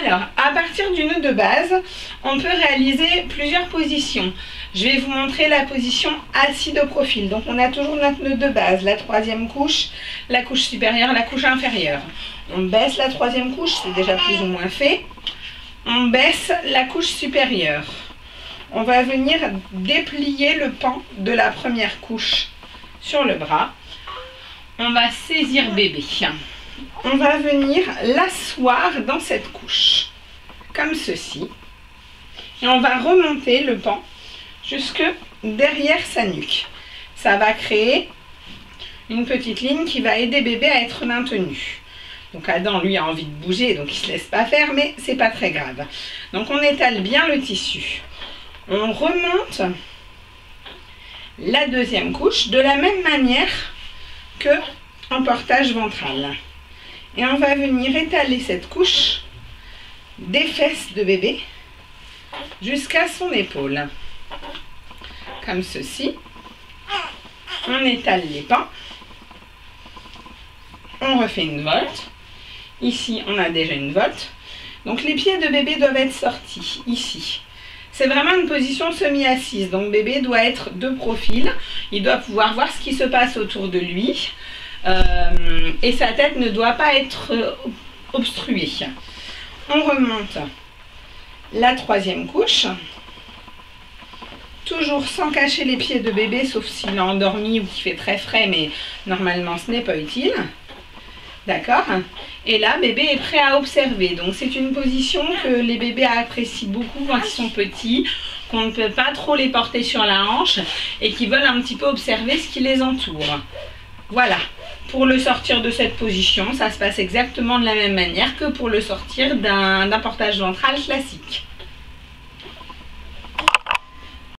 Alors, à partir du nœud de base, on peut réaliser plusieurs positions. Je vais vous montrer la position assis de profil. Donc, on a toujours notre nœud de base, la troisième couche, la couche supérieure, la couche inférieure. On baisse la troisième couche, c'est déjà plus ou moins fait. On baisse la couche supérieure. On va venir déplier le pan de la première couche sur le bras. On va saisir bébé. On va venir l'asseoir dans cette couche, comme ceci. Et on va remonter le pan jusque derrière sa nuque. Ça va créer une petite ligne qui va aider bébé à être maintenu. Donc Adam, lui, a envie de bouger, donc il ne se laisse pas faire, mais c'est pas très grave. Donc on étale bien le tissu. On remonte la deuxième couche de la même manière que en portage ventral. Et on va venir étaler cette couche des fesses de bébé jusqu'à son épaule. Comme ceci. On étale les pans. On refait une volte. Ici, on a déjà une volte. Donc les pieds de bébé doivent être sortis, ici. C'est vraiment une position semi-assise. Donc bébé doit être de profil. Il doit pouvoir voir ce qui se passe autour de lui. Et sa tête ne doit pas être obstruée. On remonte la troisième couche. Toujours sans cacher les pieds de bébé, sauf s'il est endormi ou qu'il fait très frais, mais normalement ce n'est pas utile. D'accord? Et là, bébé est prêt à observer. Donc c'est une position que les bébés apprécient beaucoup quand ils sont petits, qu'on ne peut pas trop les porter sur la hanche et qui veulent un petit peu observer ce qui les entoure. Voilà. Pour le sortir de cette position, ça se passe exactement de la même manière que pour le sortir d'un portage ventral classique.